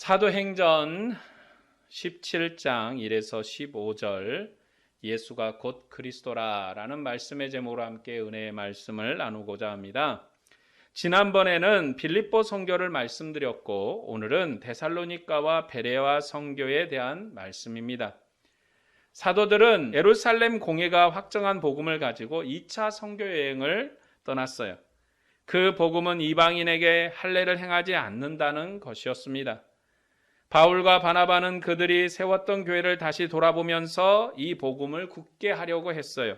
사도행전 17장 1에서 15절 예수가 곧 그리스도라라는 말씀의 제목으로 함께 은혜의 말씀을 나누고자 합니다. 지난번에는 빌립보 선교를 말씀드렸고 오늘은 데살로니가와 베레아 선교에 대한 말씀입니다. 사도들은 예루살렘 공회가 확정한 복음을 가지고 2차 선교 여행을 떠났어요. 그 복음은 이방인에게 할례를 행하지 않는다는 것이었습니다. 바울과 바나바는 그들이 세웠던 교회를 다시 돌아보면서 이 복음을 굳게 하려고 했어요.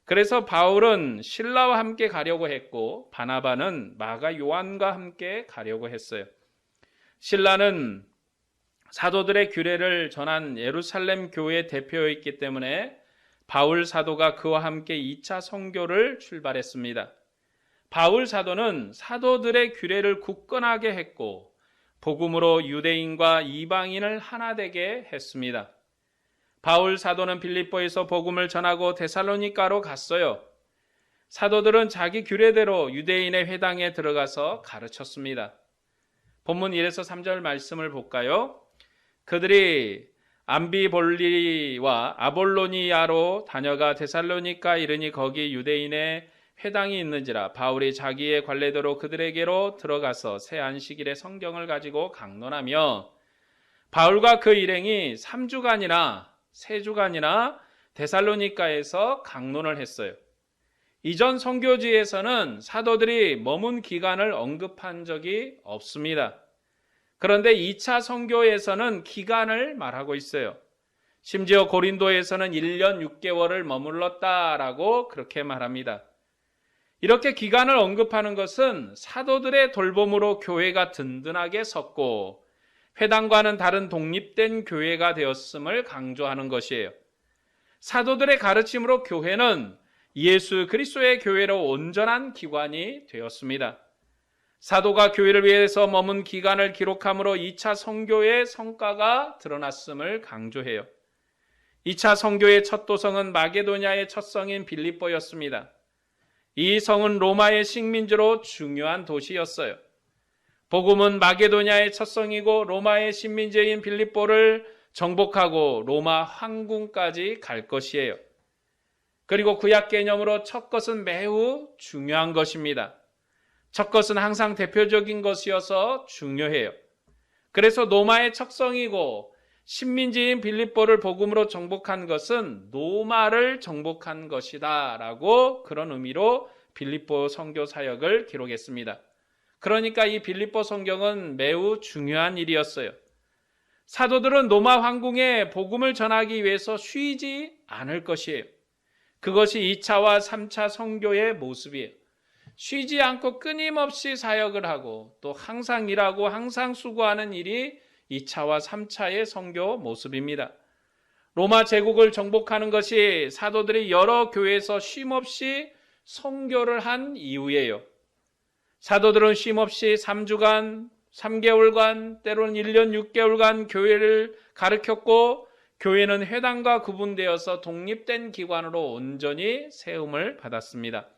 그래서 바울은 실라와 함께 가려고 했고 바나바는 마가 요한과 함께 가려고 했어요. 실라는 사도들의 규례를 전한 예루살렘 교회 대표였기 때문에 바울 사도가 그와 함께 2차 선교를 출발했습니다. 바울 사도는 사도들의 규례를 굳건하게 했고 복음으로 유대인과 이방인을 하나 되게 했습니다. 바울 사도는 빌립보에서 복음을 전하고 데살로니가로 갔어요. 사도들은 자기 규례대로 유대인의 회당에 들어가서 가르쳤습니다. 본문 1에서 3절 말씀을 볼까요? 그들이 암비볼리와 아볼로니아로 다녀가 데살로니가 이르니 거기 유대인의 회당이 있는지라 바울이 자기의 관례대로 그들에게로 들어가서 새 안식일에 성경을 가지고 강론하며 바울과 그 일행이 3주간이나 3주간이나 데살로니가에서 강론을 했어요. 이전 선교지에서는 사도들이 머문 기간을 언급한 적이 없습니다. 그런데 2차 선교에서는 기간을 말하고 있어요. 심지어 고린도에서는 1년 6개월을 머물렀다라고 그렇게 말합니다. 이렇게 기간을 언급하는 것은 사도들의 돌봄으로 교회가 든든하게 섰고 회당과는 다른 독립된 교회가 되었음을 강조하는 것이에요. 사도들의 가르침으로 교회는 예수 그리스도의 교회로 온전한 기관이 되었습니다. 사도가 교회를 위해서 머문 기간을 기록함으로 2차 선교의 성과가 드러났음을 강조해요. 2차 선교의 첫 도성은 마게도냐의 첫 성인 빌립보였습니다. 이 성은 로마의 식민지로 중요한 도시였어요. 복음은 마게도냐의 첫 성이고 로마의 식민지인 빌립보를 정복하고 로마 황궁까지 갈 것이에요. 그리고 구약 개념으로 첫 것은 매우 중요한 것입니다. 첫 것은 항상 대표적인 것이어서 중요해요. 그래서 로마의 첫 성이고 식민지인 빌립보를 복음으로 정복한 것은 로마를 정복한 것이다 라고 그런 의미로 빌립보 선교 사역을 기록했습니다. 그러니까 이 빌립보 성경은 매우 중요한 일이었어요. 사도들은 로마 황궁에 복음을 전하기 위해서 쉬지 않을 것이에요. 그것이 2차와 3차 선교의 모습이에요. 쉬지 않고 끊임없이 사역을 하고 또 항상 일하고 항상 수고하는 일이 2차와 3차의 선교 모습입니다. 로마 제국을 정복하는 것이 사도들이 여러 교회에서 쉼없이 선교를 한 이유예요. 사도들은 쉼없이 3주간, 3개월간, 때로는 1년 6개월간 교회를 가르쳤고 교회는 회당과 구분되어서 독립된 기관으로 온전히 세움을 받았습니다.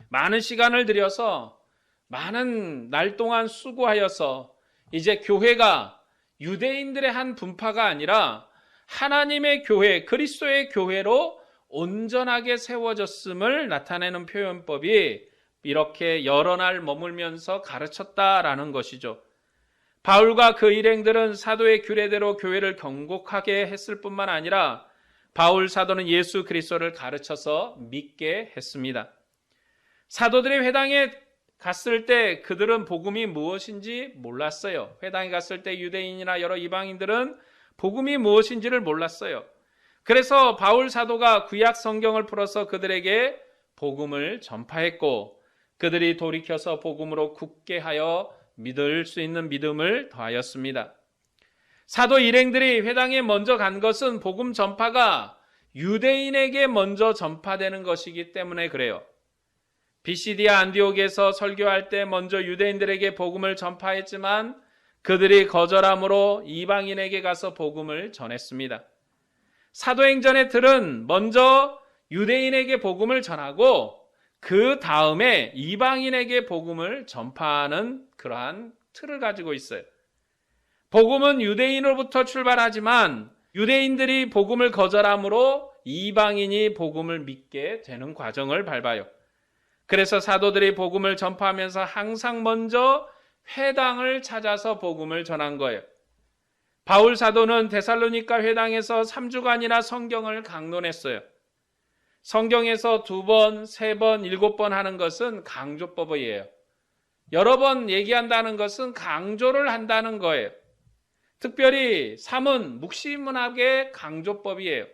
많은 시간을 들여서 많은 날 동안 수고하여서 이제 교회가 유대인들의 한 분파가 아니라 하나님의 교회, 그리스도의 교회로 온전하게 세워졌음을 나타내는 표현법이 이렇게 여러 날 머물면서 가르쳤다라는 것이죠. 바울과 그 일행들은 사도의 규례대로 교회를 경고하게 했을 뿐만 아니라 바울 사도는 예수 그리스도를 가르쳐서 믿게 했습니다. 사도들이 회당에 갔을 때 그들은 복음이 무엇인지 몰랐어요. 회당에 갔을 때 유대인이나 여러 이방인들은 복음이 무엇인지를 몰랐어요. 그래서 바울 사도가 구약 성경을 풀어서 그들에게 복음을 전파했고 그들이 돌이켜서 복음으로 굳게 하여 믿을 수 있는 믿음을 더하였습니다. 사도 일행들이 회당에 먼저 간 것은 복음 전파가 유대인에게 먼저 전파되는 것이기 때문에 그래요. 비시디아 안디옥에서 설교할 때 먼저 유대인들에게 복음을 전파했지만 그들이 거절함으로 이방인에게 가서 복음을 전했습니다. 사도행전의 틀은 먼저 유대인에게 복음을 전하고 그 다음에 이방인에게 복음을 전파하는 그러한 틀을 가지고 있어요. 복음은 유대인으로부터 출발하지만 유대인들이 복음을 거절함으로 이방인이 복음을 믿게 되는 과정을 밟아요. 그래서 사도들이 복음을 전파하면서 항상 먼저 회당을 찾아서 복음을 전한 거예요. 바울 사도는 데살로니가 회당에서 3주간이나 성경을 강론했어요. 성경에서 2번, 3번, 7번 하는 것은 강조법이에요. 여러 번 얘기한다는 것은 강조를 한다는 거예요. 특별히 3은 묵시문학의 강조법이에요.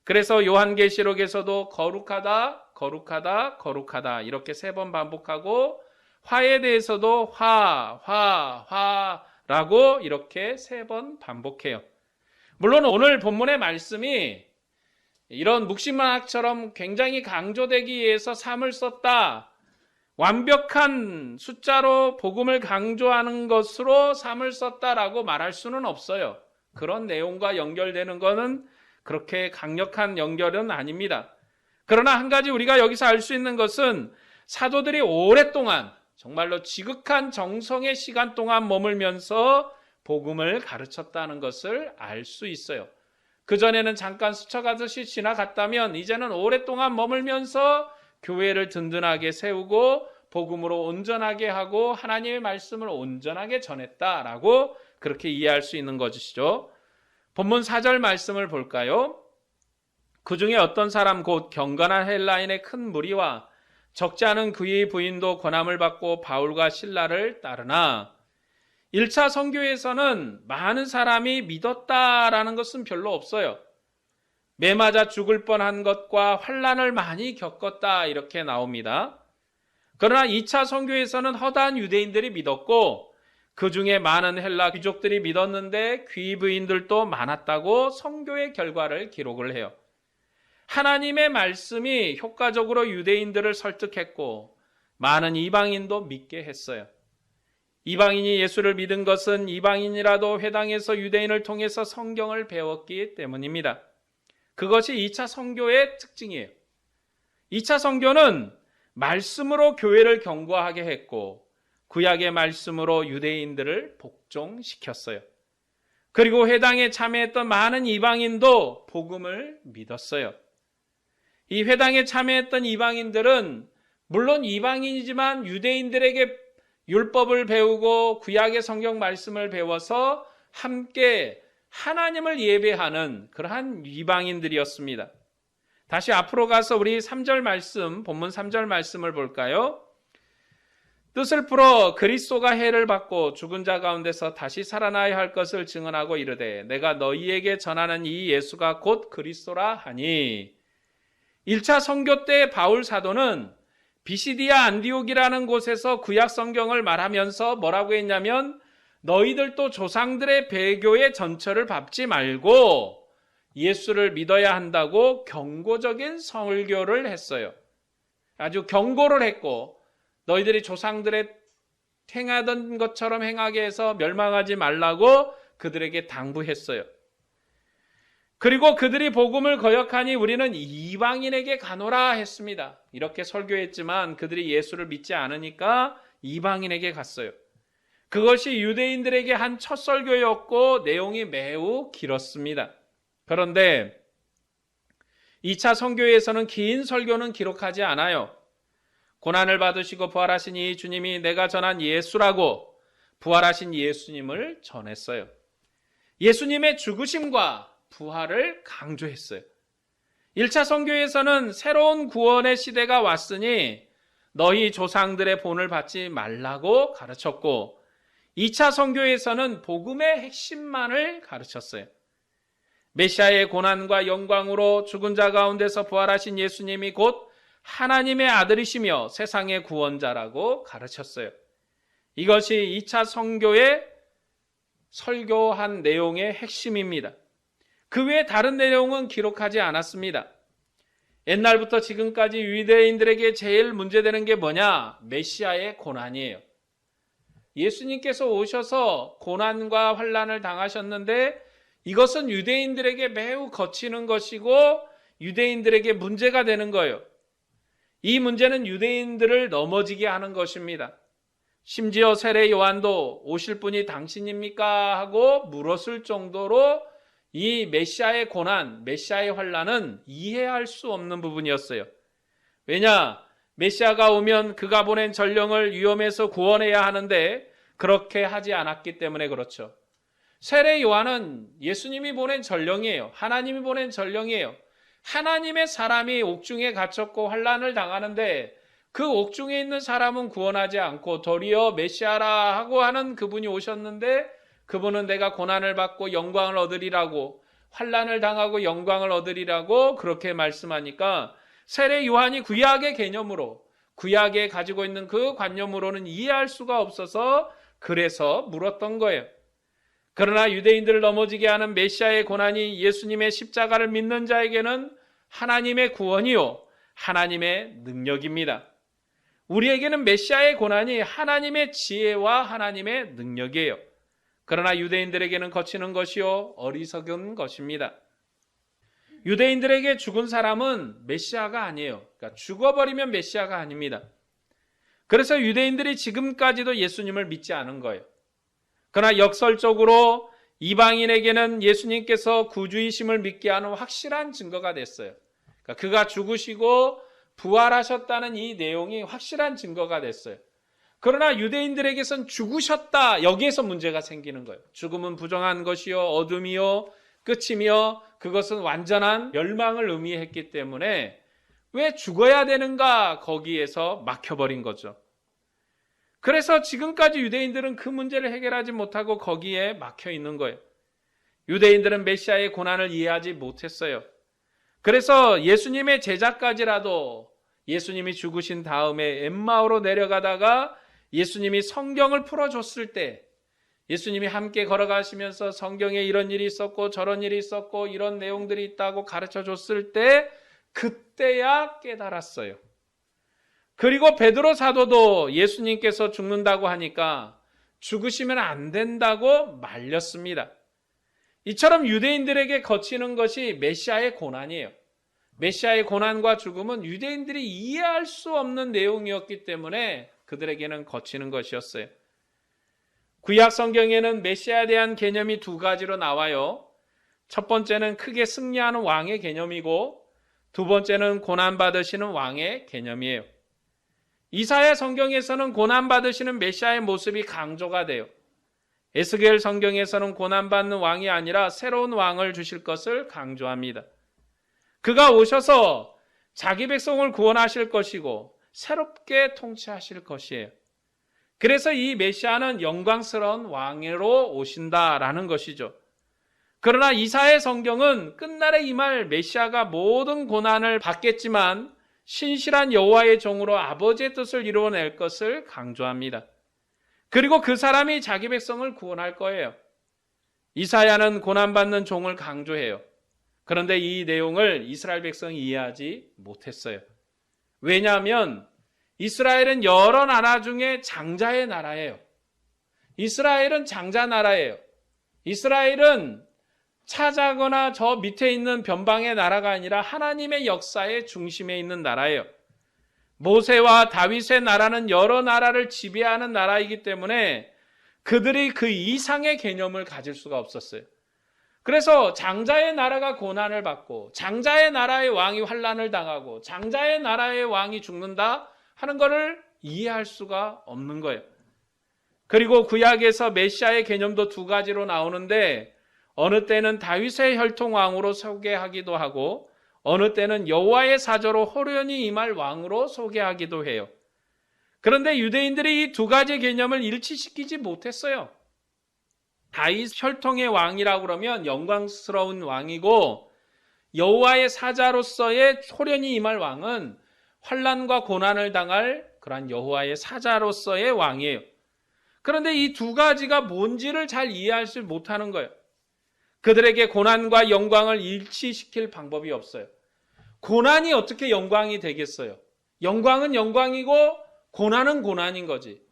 그래서 요한계시록에서도 거룩하다, 거룩하다, 거룩하다 이렇게 3번 반복하고 화에 대해서도 화라고 이렇게 3번 반복해요. 물론 오늘 본문의 말씀이 이런 묵시문학처럼 굉장히 강조되기 위해서 3을 썼다. 완벽한 숫자로 복음을 강조하는 것으로 3을 썼다라고 말할 수는 없어요. 그런 내용과 연결되는 것은 그렇게 강력한 연결은 아닙니다. 그러나 한 가지 우리가 여기서 알 수 있는 것은 사도들이 오랫동안 정말로 지극한 정성의 시간 동안 머물면서 복음을 가르쳤다는 것을 알 수 있어요. 그전에는 잠깐 스쳐가듯이 지나갔다면 이제는 오랫동안 머물면서 교회를 든든하게 세우고 복음으로 온전하게 하고 하나님의 말씀을 온전하게 전했다라고 그렇게 이해할 수 있는 것이죠. 본문 4절 말씀을 볼까요? 그 중에 어떤 사람 곧 경건한 헬라인의 큰 무리와 적지 않은 그의 부인도 권함을 받고 바울과 실라를 따르나 1차 선교에서는 많은 사람이 믿었다라는 것은 별로 없어요. 매 맞아 죽을 뻔한 것과 환난을 많이 겪었다 이렇게 나옵니다. 그러나 2차 선교에서는 허다한 유대인들이 믿었고 그 중에 많은 헬라 귀족들이 믿었는데 귀부인들도 많았다고 선교의 결과를 기록을 해요. 하나님의 말씀이 효과적으로 유대인들을 설득했고 많은 이방인도 믿게 했어요. 이방인이 예수를 믿은 것은 이방인이라도 회당에서 유대인을 통해서 성경을 배웠기 때문입니다. 그것이 2차 선교의 특징이에요. 2차 선교는 말씀으로 교회를 견고하게 했고 구약의 말씀으로 유대인들을 복종시켰어요. 그리고 회당에 참여했던 많은 이방인도 복음을 믿었어요. 이 회당에 참여했던 이방인들은 물론 이방인이지만 유대인들에게 율법을 배우고 구약의 성경 말씀을 배워서 함께 하나님을 예배하는 그러한 이방인들이었습니다. 다시 앞으로 가서 우리 3절 말씀, 본문 3절 말씀을 볼까요? 뜻을 풀어 그리스도가 해를 받고 죽은 자 가운데서 다시 살아나야 할 것을 증언하고 이르되 내가 너희에게 전하는 이 예수가 곧 그리스도라 하니 1차 선교 때 바울 사도는 비시디아 안디옥이라는 곳에서 구약 성경을 말하면서 뭐라고 했냐면 너희들도 조상들의 배교의 전처를 밟지 말고 예수를 믿어야 한다고 경고적인 설교를 했어요. 아주 경고를 했고 너희들이 조상들의 행하던 것처럼 행하게 해서 멸망하지 말라고 그들에게 당부했어요. 그리고 그들이 복음을 거역하니 우리는 이방인에게 가노라 했습니다. 이렇게 설교했지만 그들이 예수를 믿지 않으니까 이방인에게 갔어요. 그것이 유대인들에게 한 첫 설교였고 내용이 매우 길었습니다. 그런데 2차 선교에서는 긴 설교는 기록하지 않아요. 고난을 받으시고 부활하신 이 주님이 내가 전한 예수라고 부활하신 예수님을 전했어요. 예수님의 죽으심과 부활을 강조했어요. 1차 선교에서는 새로운 구원의 시대가 왔으니 너희 조상들의 본을 받지 말라고 가르쳤고 2차 선교에서는 복음의 핵심만을 가르쳤어요. 메시아의 고난과 영광으로 죽은 자 가운데서 부활하신 예수님이 곧 하나님의 아들이시며 세상의 구원자라고 가르쳤어요. 이것이 2차 선교의 설교한 내용의 핵심입니다. 그 외에 다른 내용은 기록하지 않았습니다. 옛날부터 지금까지 유대인들에게 제일 문제되는 게 뭐냐? 메시아의 고난이에요. 예수님께서 오셔서 고난과 환난을 당하셨는데 이것은 유대인들에게 매우 거치는 것이고 유대인들에게 문제가 되는 거예요. 이 문제는 유대인들을 넘어지게 하는 것입니다. 심지어 세례 요한도 오실 분이 당신입니까? 하고 물었을 정도로 이 메시아의 고난, 메시아의 환난은 이해할 수 없는 부분이었어요. 왜냐? 메시아가 오면 그가 보낸 전령을 위험에서 구원해야 하는데 그렇게 하지 않았기 때문에 그렇죠. 세례 요한은 예수님이 보낸 전령이에요. 하나님이 보낸 전령이에요. 하나님의 사람이 옥중에 갇혔고 환난을 당하는데 그 옥중에 있는 사람은 구원하지 않고 도리어 메시아라 하고 하는 그분이 오셨는데 그분은 내가 고난을 받고 영광을 얻으리라고, 환난을 당하고 영광을 얻으리라고 그렇게 말씀하니까 세례 요한이 구약의 개념으로, 구약에 가지고 있는 그 관념으로는 이해할 수가 없어서 그래서 물었던 거예요. 그러나 유대인들을 넘어지게 하는 메시아의 고난이 예수님의 십자가를 믿는 자에게는 하나님의 구원이요, 하나님의 능력입니다. 우리에게는 메시아의 고난이 하나님의 지혜와 하나님의 능력이에요. 그러나 유대인들에게는 거치는 것이요, 어리석은 것입니다. 유대인들에게 죽은 사람은 메시아가 아니에요. 그러니까 죽어버리면 메시아가 아닙니다. 그래서 유대인들이 지금까지도 예수님을 믿지 않은 거예요. 그러나 역설적으로 이방인에게는 예수님께서 구주이심을 믿게 하는 확실한 증거가 됐어요. 그러니까 그가 죽으시고 부활하셨다는 이 내용이 확실한 증거가 됐어요. 그러나 유대인들에게선 죽으셨다, 여기에서 문제가 생기는 거예요. 죽음은 부정한 것이요, 어둠이요, 끝이며 그것은 완전한 멸망을 의미했기 때문에 왜 죽어야 되는가, 거기에서 막혀버린 거죠. 그래서 지금까지 유대인들은 그 문제를 해결하지 못하고 거기에 막혀 있는 거예요. 유대인들은 메시아의 고난을 이해하지 못했어요. 그래서 예수님의 제자까지라도 예수님이 죽으신 다음에 엠마오로 내려가다가 예수님이 성경을 풀어줬을 때, 예수님이 함께 걸어가시면서 성경에 이런 일이 있었고 저런 일이 있었고 이런 내용들이 있다고 가르쳐줬을 때 그때야 깨달았어요. 그리고 베드로 사도도 예수님께서 죽는다고 하니까 죽으시면 안 된다고 말렸습니다. 이처럼 유대인들에게 거치는 것이 메시아의 고난이에요. 메시아의 고난과 죽음은 유대인들이 이해할 수 없는 내용이었기 때문에 그들에게는 거치는 것이었어요. 구약 성경에는 메시아에 대한 개념이 두 가지로 나와요. 첫 번째는 크게 승리하는 왕의 개념이고 두 번째는 고난받으시는 왕의 개념이에요. 이사야 성경에서는 고난받으시는 메시아의 모습이 강조가 돼요. 에스겔 성경에서는 고난받는 왕이 아니라 새로운 왕을 주실 것을 강조합니다. 그가 오셔서 자기 백성을 구원하실 것이고 새롭게 통치하실 것이에요. 그래서 이 메시아는 영광스러운 왕으로 오신다라는 것이죠. 그러나 이사야 성경은 끝날에 임할 메시아가 모든 고난을 받겠지만 신실한 여호와의 종으로 아버지의 뜻을 이루어낼 것을 강조합니다. 그리고 그 사람이 자기 백성을 구원할 거예요. 이사야는 고난받는 종을 강조해요. 그런데 이 내용을 이스라엘 백성이 이해하지 못했어요. 왜냐하면 이스라엘은 여러 나라 중에 장자의 나라예요. 이스라엘은 장자 나라예요. 이스라엘은 차자거나 저 밑에 있는 변방의 나라가 아니라 하나님의 역사의 중심에 있는 나라예요. 모세와 다윗의 나라는 여러 나라를 지배하는 나라이기 때문에 그들이 그 이상의 개념을 가질 수가 없었어요. 그래서 장자의 나라가 고난을 받고 장자의 나라의 왕이 환난을 당하고 장자의 나라의 왕이 죽는다 하는 것을 이해할 수가 없는 거예요. 그리고 구약에서 메시아의 개념도 두 가지로 나오는데 어느 때는 다윗의 혈통왕으로 소개하기도 하고 어느 때는 여호와의 사저로 호련히 임할 왕으로 소개하기도 해요. 그런데 유대인들이 이 두 가지 개념을 일치시키지 못했어요. 다윗 혈통의 왕이라고 그러면 영광스러운 왕이고 여호와의 사자로서의 호련히 임할 왕은 환난과 고난을 당할 그러한 여호와의 사자로서의 왕이에요. 그런데 이 두 가지가 뭔지를 잘 이해하지 못하는 거예요. 그들에게 고난과 영광을 일치시킬 방법이 없어요. 고난이 어떻게 영광이 되겠어요? 영광은 영광이고 고난은 고난인 거지.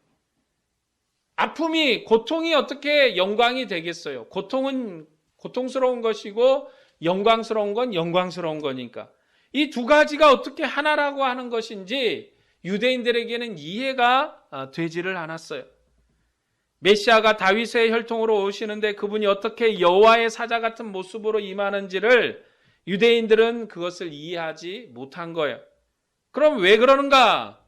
아픔이, 고통이 어떻게 영광이 되겠어요? 고통은 고통스러운 것이고 영광스러운 건 영광스러운 거니까. 이 두 가지가 어떻게 하나라고 하는 것인지 유대인들에게는 이해가 되지를 않았어요. 메시아가 다윗의 혈통으로 오시는데 그분이 어떻게 여호와의 사자 같은 모습으로 임하는지를 유대인들은 그것을 이해하지 못한 거예요. 그럼 왜 그러는가?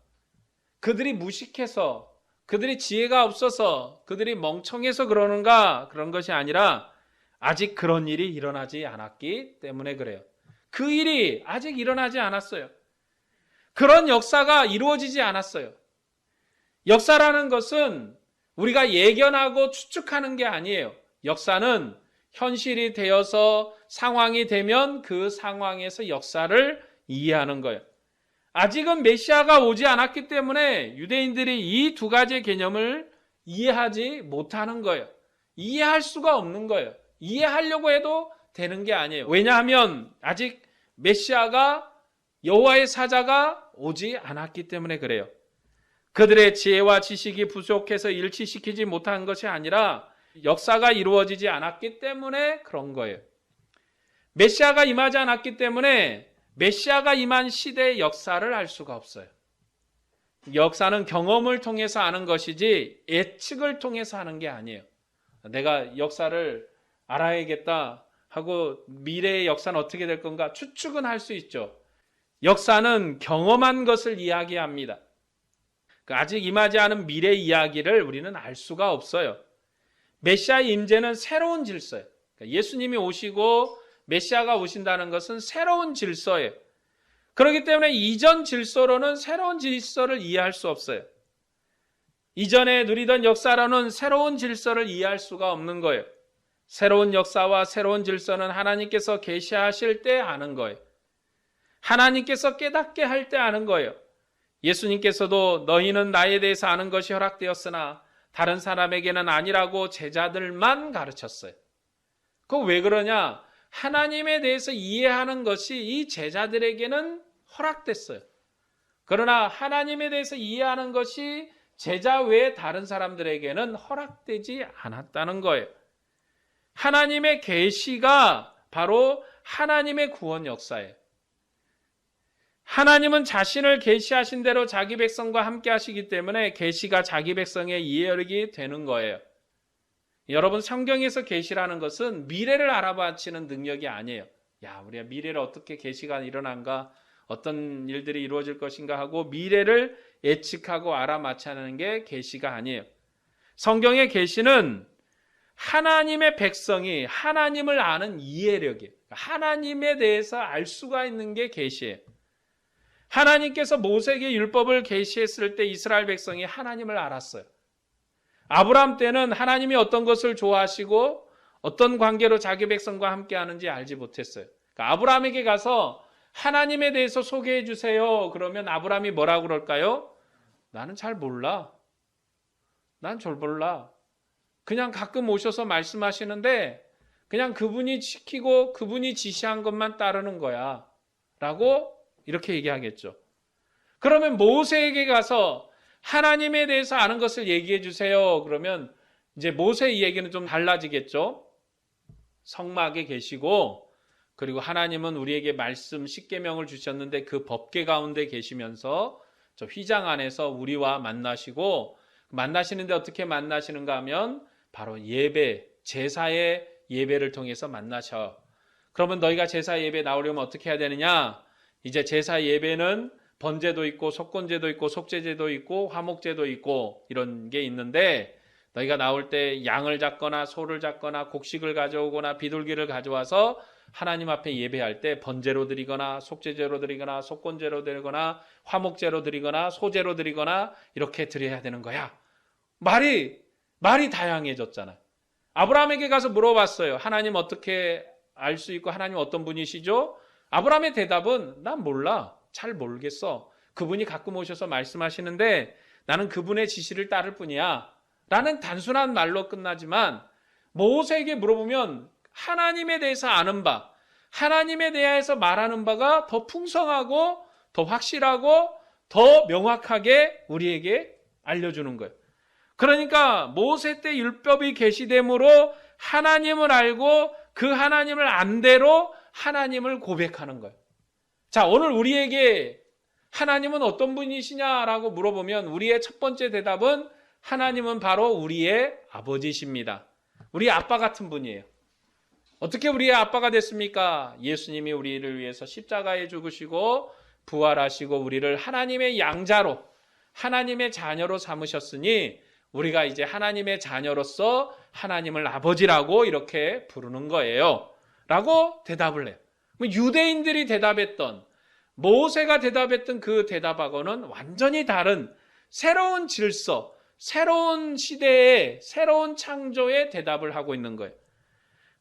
그들이 무식해서, 그들이 지혜가 없어서, 그들이 멍청해서 그러는가? 그런 것이 아니라 아직 그런 일이 일어나지 않았기 때문에 그래요. 그 일이 아직 일어나지 않았어요. 그런 역사가 이루어지지 않았어요. 역사라는 것은 우리가 예견하고 추측하는 게 아니에요. 역사는 현실이 되어서 상황이 되면 그 상황에서 역사를 이해하는 거예요. 아직은 메시아가 오지 않았기 때문에 유대인들이 이 두 가지의 개념을 이해하지 못하는 거예요. 이해할 수가 없는 거예요. 이해하려고 해도 되는 게 아니에요. 왜냐하면 아직 메시아가 여호와의 사자가 오지 않았기 때문에 그래요. 그들의 지혜와 지식이 부족해서 일치시키지 못한 것이 아니라 역사가 이루어지지 않았기 때문에 그런 거예요. 메시아가 임하지 않았기 때문에 메시아가 임한 시대의 역사를 알 수가 없어요. 역사는 경험을 통해서 아는 것이지 예측을 통해서 하는 게 아니에요. 내가 역사를 알아야겠다 하고 미래의 역사는 어떻게 될 건가 추측은 할 수 있죠. 역사는 경험한 것을 이야기합니다. 아직 임하지 않은 미래 이야기를 우리는 알 수가 없어요. 메시아의 임재는 새로운 질서예요. 예수님이 오시고 메시아가 오신다는 것은 새로운 질서예요. 그렇기 때문에 이전 질서로는 새로운 질서를 이해할 수 없어요. 이전에 누리던 역사로는 새로운 질서를 이해할 수가 없는 거예요. 새로운 역사와 새로운 질서는 하나님께서 계시하실 때 아는 거예요. 하나님께서 깨닫게 할 때 아는 거예요. 예수님께서도 너희는 나에 대해서 아는 것이 허락되었으나 다른 사람에게는 아니라고 제자들만 가르쳤어요. 그거 왜 그러냐? 하나님에 대해서 이해하는 것이 이 제자들에게는 허락됐어요. 그러나 하나님에 대해서 이해하는 것이 제자 외에 다른 사람들에게는 허락되지 않았다는 거예요. 하나님의 계시가 바로 하나님의 구원 역사예요. 하나님은 자신을 계시하신 대로 자기 백성과 함께 하시기 때문에 계시가 자기 백성의 이해력이 되는 거예요. 여러분, 성경에서 계시라는 것은 미래를 알아맞히는 능력이 아니에요. 야, 우리가 미래를 어떻게 계시가 일어난가, 어떤 일들이 이루어질 것인가 하고 미래를 예측하고 알아맞히는 게 계시가 아니에요. 성경의 계시는 하나님의 백성이 하나님을 아는 이해력이에요. 하나님에 대해서 알 수가 있는 게 계시예요. 하나님께서 모세에게 율법을 계시했을 때 이스라엘 백성이 하나님을 알았어요. 아브라함 때는 하나님이 어떤 것을 좋아하시고 어떤 관계로 자기 백성과 함께 하는지 알지 못했어요. 그러니까 아브라함에게 가서 하나님에 대해서 소개해 주세요. 그러면 아브라함이 뭐라고 그럴까요? 나는 잘 몰라. 난 잘 몰라. 그냥 가끔 오셔서 말씀하시는데 그냥 그분이 시키고 그분이 지시한 것만 따르는 거야. 라고 이렇게 얘기하겠죠. 그러면 모세에게 가서 하나님에 대해서 아는 것을 얘기해 주세요. 그러면 이제 모세의 얘기는 좀 달라지겠죠. 성막에 계시고 그리고 하나님은 우리에게 말씀 십계명을 주셨는데 그 법궤 가운데 계시면서 저 휘장 안에서 우리와 만나시고 만나시는데 어떻게 만나시는가 하면 바로 예배, 제사의 예배를 통해서 만나셔. 그러면 너희가 제사 예배 나오려면 어떻게 해야 되느냐? 이제 제사 예배는 번제도 있고 속건제도 있고 속죄제도 있고 화목제도 있고 이런 게 있는데 너희가 나올 때 양을 잡거나 소를 잡거나 곡식을 가져오거나 비둘기를 가져와서 하나님 앞에 예배할 때 번제로 드리거나 속죄제로 드리거나 속건제로 드리거나 화목제로 드리거나 소제로 드리거나 이렇게 드려야 되는 거야. 말이 다양해졌잖아. 아브라함에게 가서 물어봤어요. 하나님 어떻게 알 수 있고 하나님 어떤 분이시죠? 아브라함의 대답은 난 몰라. 잘 모르겠어. 그분이 가끔 오셔서 말씀하시는데 나는 그분의 지시를 따를 뿐이야. 라는 단순한 말로 끝나지만 모세에게 물어보면 하나님에 대해서 아는 바, 하나님에 대해서 말하는 바가 더 풍성하고 더 확실하고 더 명확하게 우리에게 알려주는 거예요. 그러니까 모세 때 율법이 계시됨으로 하나님을 알고 그 하나님을 안 대로 하나님을 고백하는 거예요. 자, 오늘 우리에게 하나님은 어떤 분이시냐라고 물어보면 우리의 첫 번째 대답은 하나님은 바로 우리의 아버지십니다. 우리 아빠 같은 분이에요. 어떻게 우리의 아빠가 됐습니까? 예수님이 우리를 위해서 십자가에 죽으시고 부활하시고 우리를 하나님의 양자로, 하나님의 자녀로 삼으셨으니 우리가 이제 하나님의 자녀로서 하나님을 아버지라고 이렇게 부르는 거예요. 라고 대답을 해요. 유대인들이 대답했던, 모세가 대답했던 그 대답하고는 완전히 다른 새로운 질서, 새로운 시대의 새로운 창조의 대답을 하고 있는 거예요.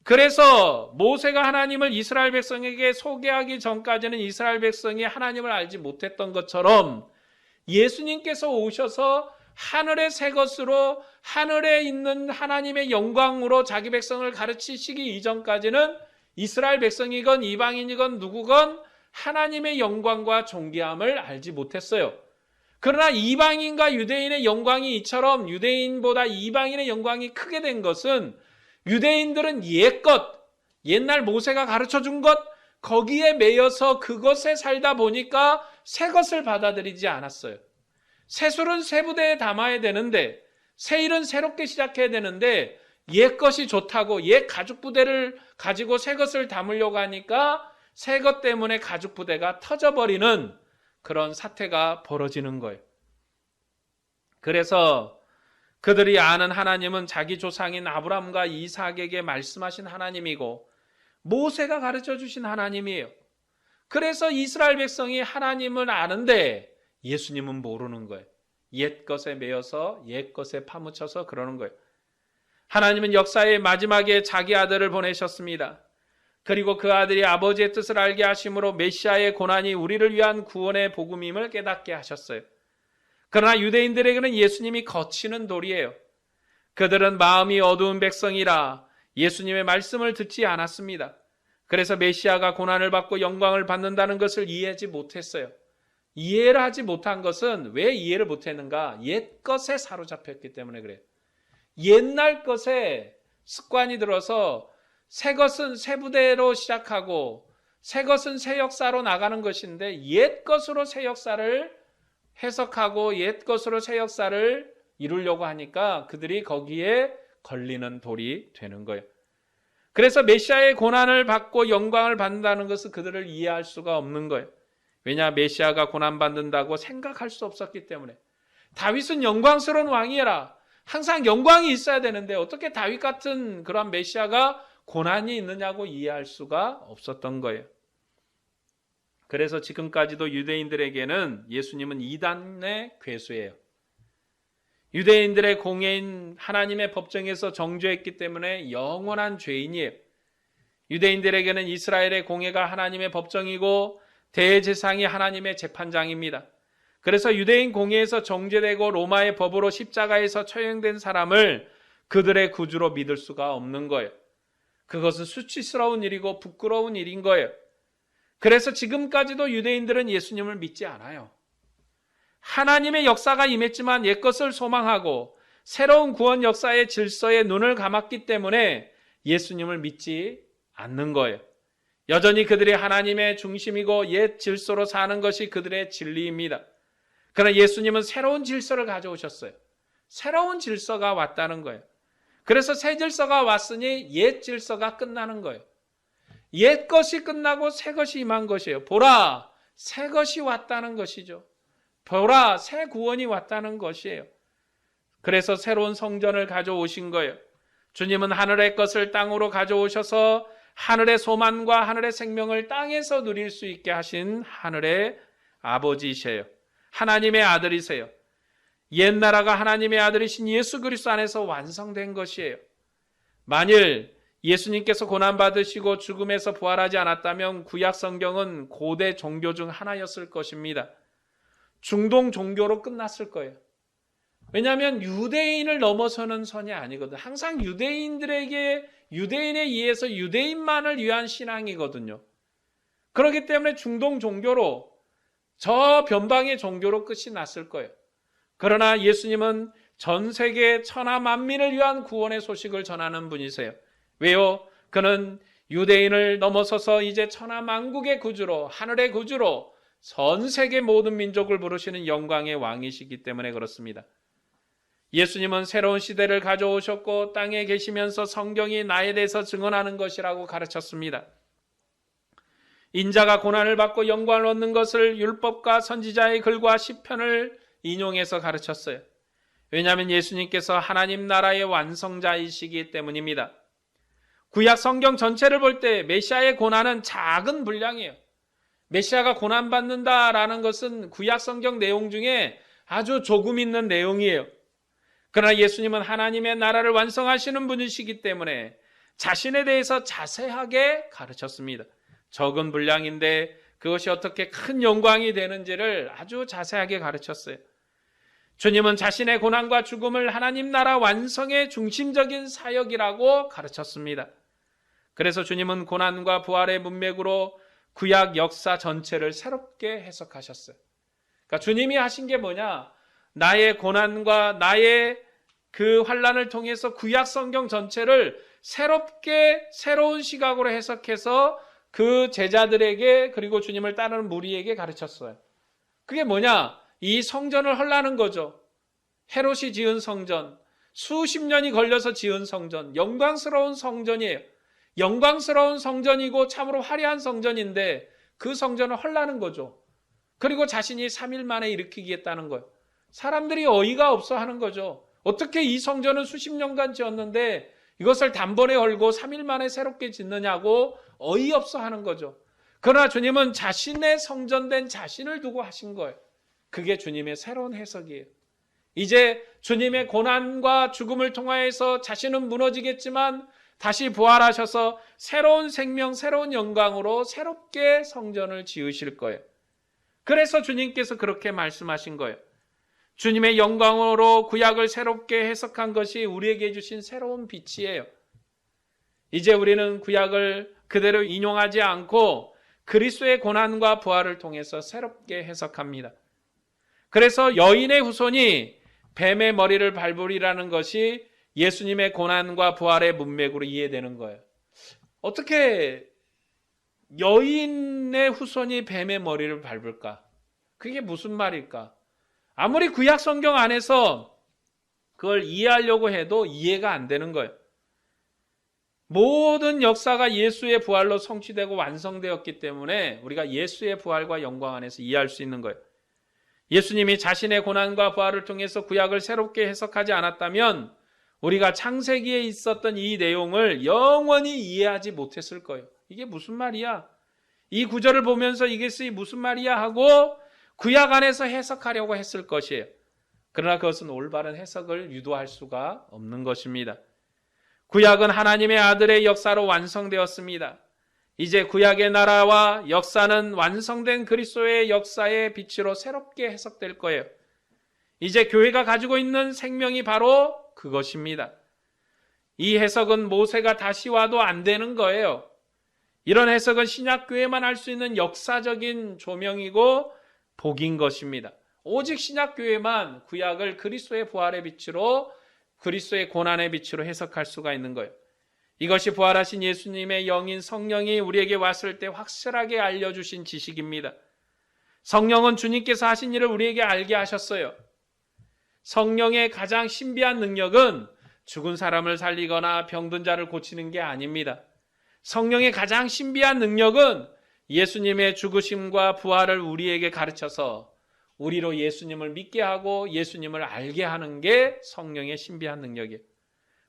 그래서 모세가 하나님을 이스라엘 백성에게 소개하기 전까지는 이스라엘 백성이 하나님을 알지 못했던 것처럼 예수님께서 오셔서 하늘의 새 것으로 하늘에 있는 하나님의 영광으로 자기 백성을 가르치시기 이전까지는 이스라엘 백성이건 이방인이건 누구건 하나님의 영광과 존귀함을 알지 못했어요. 그러나 이방인과 유대인의 영광이 이처럼 유대인보다 이방인의 영광이 크게 된 것은 유대인들은 옛날 모세가 가르쳐준 것, 거기에 매여서 그것에 살다 보니까 새 것을 받아들이지 않았어요. 새술은 새 부대에 담아야 되는데, 새 일은 새롭게 시작해야 되는데 옛 것이 좋다고 옛 가죽 부대를 가지고 새 것을 담으려고 하니까 새 것 때문에 가죽 부대가 터져버리는 그런 사태가 벌어지는 거예요. 그래서 그들이 아는 하나님은 자기 조상인 아브라함과 이삭에게 말씀하신 하나님이고 모세가 가르쳐 주신 하나님이에요. 그래서 이스라엘 백성이 하나님을 아는데 예수님은 모르는 거예요. 옛 것에 매여서 옛 것에 파묻혀서 그러는 거예요. 하나님은 역사의 마지막에 자기 아들을 보내셨습니다. 그리고 그 아들이 아버지의 뜻을 알게 하심으로 메시아의 고난이 우리를 위한 구원의 복음임을 깨닫게 하셨어요. 그러나 유대인들에게는 예수님이 거치는 돌이에요. 그들은 마음이 어두운 백성이라 예수님의 말씀을 듣지 않았습니다. 그래서 메시아가 고난을 받고 영광을 받는다는 것을 이해하지 못했어요. 이해를 하지 못한 것은 왜 이해를 못했는가? 옛 것에 사로잡혔기 때문에 그래요. 옛날 것에 습관이 들어서 새 것은 새 부대로 시작하고 새 것은 새 역사로 나가는 것인데 옛 것으로 새 역사를 해석하고 옛 것으로 새 역사를 이루려고 하니까 그들이 거기에 걸리는 돌이 되는 거예요. 그래서 메시아의 고난을 받고 영광을 받는다는 것은 그들을 이해할 수가 없는 거예요. 왜냐? 메시아가 고난받는다고 생각할 수 없었기 때문에. 다윗은 영광스러운 왕이라 항상 영광이 있어야 되는데 어떻게 다윗 같은 그런 메시아가 고난이 있느냐고 이해할 수가 없었던 거예요. 그래서 지금까지도 유대인들에게는 예수님은 이단의 괴수예요. 유대인들의 공예인 하나님의 법정에서 정죄했기 때문에 영원한 죄인이에요. 유대인들에게는 이스라엘의 공예가 하나님의 법정이고 대제사장이 하나님의 재판장입니다. 그래서 유대인 공예에서 정죄되고 로마의 법으로 십자가에서 처형된 사람을 그들의 구주로 믿을 수가 없는 거예요. 그것은 수치스러운 일이고 부끄러운 일인 거예요. 그래서 지금까지도 유대인들은 예수님을 믿지 않아요. 하나님의 역사가 임했지만 옛것을 소망하고 새로운 구원 역사의 질서에 눈을 감았기 때문에 예수님을 믿지 않는 거예요. 여전히 그들이 하나님의 중심이고 옛 질서로 사는 것이 그들의 진리입니다. 그러나 예수님은 새로운 질서를 가져오셨어요. 새로운 질서가 왔다는 거예요. 그래서 새 질서가 왔으니 옛 질서가 끝나는 거예요. 옛 것이 끝나고 새 것이 임한 것이에요. 보라, 새 것이 왔다는 것이죠. 보라, 새 구원이 왔다는 것이에요. 그래서 새로운 성전을 가져오신 거예요. 주님은 하늘의 것을 땅으로 가져오셔서 하늘의 소망과 하늘의 생명을 땅에서 누릴 수 있게 하신 하늘의 아버지이세요. 하나님의 아들이세요. 옛 나라가 하나님의 아들이신 예수 그리스도 안에서 완성된 것이에요. 만일 예수님께서 고난받으시고 죽음에서 부활하지 않았다면 구약 성경은 고대 종교 중 하나였을 것입니다. 중동 종교로 끝났을 거예요. 왜냐하면 유대인을 넘어서는 선이 아니거든. 항상 유대인들에게 유대인에 의해서 유대인만을 위한 신앙이거든요. 그렇기 때문에 중동 종교로 저 변방의 종교로 끝이 났을 거예요. 그러나 예수님은 전 세계 천하 만민을 위한 구원의 소식을 전하는 분이세요. 왜요? 그는 유대인을 넘어서서 이제 천하 만국의 구주로, 하늘의 구주로 전 세계 모든 민족을 부르시는 영광의 왕이시기 때문에 그렇습니다. 예수님은 새로운 시대를 가져오셨고 땅에 계시면서 성경이 나에 대해서 증언하는 것이라고 가르쳤습니다. 인자가 고난을 받고 영광을 얻는 것을 율법과 선지자의 글과 시편을 인용해서 가르쳤어요. 왜냐하면 예수님께서 하나님 나라의 완성자이시기 때문입니다. 구약 성경 전체를 볼 때 메시아의 고난은 작은 분량이에요. 메시아가 고난받는다라는 것은 구약 성경 내용 중에 아주 조금 있는 내용이에요. 그러나 예수님은 하나님의 나라를 완성하시는 분이시기 때문에 자신에 대해서 자세하게 가르쳤습니다. 적은 분량인데 그것이 어떻게 큰 영광이 되는지를 아주 자세하게 가르쳤어요. 주님은 자신의 고난과 죽음을 하나님 나라 완성의 중심적인 사역이라고 가르쳤습니다. 그래서 주님은 고난과 부활의 문맥으로 구약 역사 전체를 새롭게 해석하셨어요. 그러니까 주님이 하신 게 뭐냐? 나의 고난과 나의 그 환난을 통해서 구약 성경 전체를 새롭게 새로운 시각으로 해석해서 그 제자들에게 그리고 주님을 따르는 무리에게 가르쳤어요. 그게 뭐냐? 이 성전을 헐라는 거죠. 헤롯이 지은 성전, 수십 년이 걸려서 지은 성전, 영광스러운 성전이에요. 영광스러운 성전이고 참으로 화려한 성전인데 그 성전을 헐라는 거죠. 그리고 자신이 3일 만에 일으키겠다는 거예요. 사람들이 어이가 없어 하는 거죠. 어떻게 이 성전은 수십 년간 지었는데 이것을 단번에 헐고 3일 만에 새롭게 짓느냐고 어이없어 하는 거죠. 그러나 주님은 자신의 성전된 자신을 두고 하신 거예요. 그게 주님의 새로운 해석이에요. 이제 주님의 고난과 죽음을 통하여서 자신은 무너지겠지만 다시 부활하셔서 새로운 생명, 새로운 영광으로 새롭게 성전을 지으실 거예요. 그래서 주님께서 그렇게 말씀하신 거예요. 주님의 영광으로 구약을 새롭게 해석한 것이 우리에게 주신 새로운 빛이에요. 이제 우리는 구약을 그대로 인용하지 않고 그리스도의 고난과 부활을 통해서 새롭게 해석합니다. 그래서 여인의 후손이 뱀의 머리를 밟으리라는 것이 예수님의 고난과 부활의 문맥으로 이해되는 거예요. 어떻게 여인의 후손이 뱀의 머리를 밟을까? 그게 무슨 말일까? 아무리 구약 성경 안에서 그걸 이해하려고 해도 이해가 안 되는 거예요. 모든 역사가 예수의 부활로 성취되고 완성되었기 때문에 우리가 예수의 부활과 영광 안에서 이해할 수 있는 거예요. 예수님이 자신의 고난과 부활을 통해서 구약을 새롭게 해석하지 않았다면 우리가 창세기에 있었던 이 내용을 영원히 이해하지 못했을 거예요. 이게 무슨 말이야? 이 구절을 보면서 이것이 무슨 말이야 하고 구약 안에서 해석하려고 했을 것이에요. 그러나 그것은 올바른 해석을 유도할 수가 없는 것입니다. 구약은 하나님의 아들의 역사로 완성되었습니다. 이제 구약의 나라와 역사는 완성된 그리스도의 역사의 빛으로 새롭게 해석될 거예요. 이제 교회가 가지고 있는 생명이 바로 그것입니다. 이 해석은 모세가 다시 와도 안 되는 거예요. 이런 해석은 신약교회만 할 수 있는 역사적인 조명이고 복인 것입니다. 오직 신약교회만 구약을 그리스도의 부활의 빛으로 그리스도의 고난의 빛으로 해석할 수가 있는 거예요. 이것이 부활하신 예수님의 영인 성령이 우리에게 왔을 때 확실하게 알려주신 지식입니다. 성령은 주님께서 하신 일을 우리에게 알게 하셨어요. 성령의 가장 신비한 능력은 죽은 사람을 살리거나 병든 자를 고치는 게 아닙니다. 성령의 가장 신비한 능력은 예수님의 죽으심과 부활을 우리에게 가르쳐서 우리로 예수님을 믿게 하고 예수님을 알게 하는 게 성령의 신비한 능력이에요.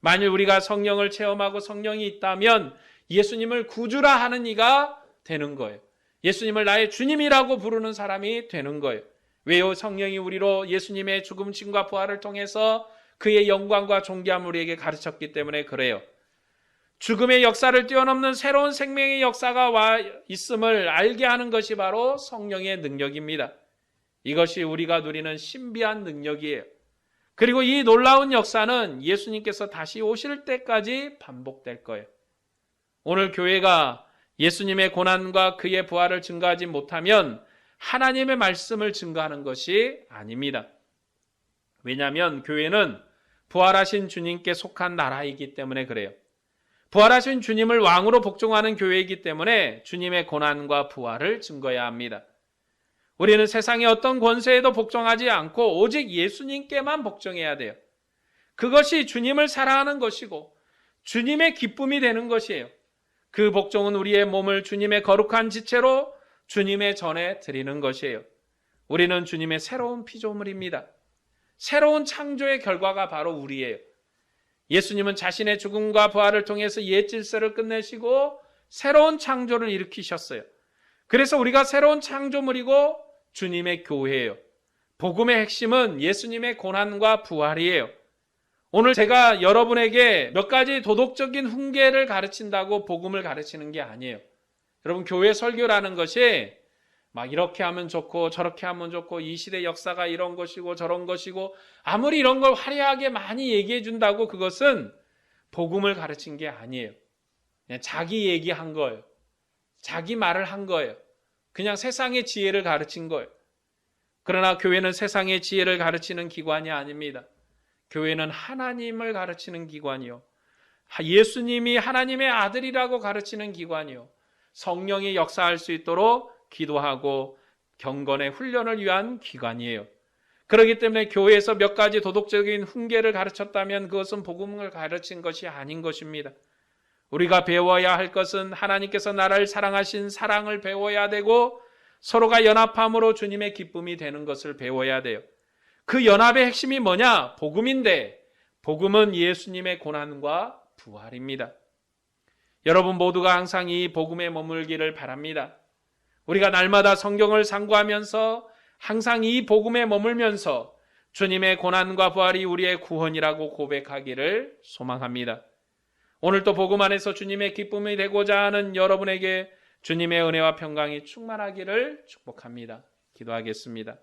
만일 우리가 성령을 체험하고 성령이 있다면 예수님을 구주라 하는 이가 되는 거예요. 예수님을 나의 주님이라고 부르는 사람이 되는 거예요. 왜요? 성령이 우리로 예수님의 죽음, 침과 부활을 통해서 그의 영광과 존귀함을 우리에게 가르쳤기 때문에 그래요. 죽음의 역사를 뛰어넘는 새로운 생명의 역사가 와 있음을 알게 하는 것이 바로 성령의 능력입니다. 이것이 우리가 누리는 신비한 능력이에요. 그리고 이 놀라운 역사는 예수님께서 다시 오실 때까지 반복될 거예요. 오늘 교회가 예수님의 고난과 그의 부활을 증거하지 못하면 하나님의 말씀을 증거하는 것이 아닙니다. 왜냐하면 교회는 부활하신 주님께 속한 나라이기 때문에 그래요. 부활하신 주님을 왕으로 복종하는 교회이기 때문에 주님의 고난과 부활을 증거해야 합니다. 우리는 세상의 어떤 권세에도 복종하지 않고 오직 예수님께만 복종해야 돼요. 그것이 주님을 사랑하는 것이고 주님의 기쁨이 되는 것이에요. 그 복종은 우리의 몸을 주님의 거룩한 지체로 주님의 전에 드리는 것이에요. 우리는 주님의 새로운 피조물입니다. 새로운 창조의 결과가 바로 우리예요. 예수님은 자신의 죽음과 부활을 통해서 옛 질서를 끝내시고 새로운 창조를 일으키셨어요. 그래서 우리가 새로운 창조물이고 주님의 교회예요. 복음의 핵심은 예수님의 고난과 부활이에요. 오늘 제가 여러분에게 몇 가지 도덕적인 훈계를 가르친다고 복음을 가르치는 게 아니에요. 여러분, 교회 설교라는 것이 막 이렇게 하면 좋고 저렇게 하면 좋고 이 시대 역사가 이런 것이고 저런 것이고 아무리 이런 걸 화려하게 많이 얘기해 준다고 그것은 복음을 가르친 게 아니에요. 그냥 자기 얘기한 거예요. 자기 말을 한 거예요. 그냥 세상의 지혜를 가르친 거예요. 그러나 교회는 세상의 지혜를 가르치는 기관이 아닙니다. 교회는 하나님을 가르치는 기관이요. 예수님이 하나님의 아들이라고 가르치는 기관이요. 성령이 역사할 수 있도록 기도하고 경건의 훈련을 위한 기관이에요. 그렇기 때문에 교회에서 몇 가지 도덕적인 훈계를 가르쳤다면 그것은 복음을 가르친 것이 아닌 것입니다. 우리가 배워야 할 것은 하나님께서 나를 사랑하신 사랑을 배워야 되고 서로가 연합함으로 주님의 기쁨이 되는 것을 배워야 돼요. 그 연합의 핵심이 뭐냐? 복음인데 복음은 예수님의 고난과 부활입니다. 여러분 모두가 항상 이 복음에 머물기를 바랍니다. 우리가 날마다 성경을 상고하면서 항상 이 복음에 머물면서 주님의 고난과 부활이 우리의 구원이라고 고백하기를 소망합니다. 오늘도 복음 안에서 주님의 기쁨이 되고자 하는 여러분에게 주님의 은혜와 평강이 충만하기를 축복합니다. 기도하겠습니다.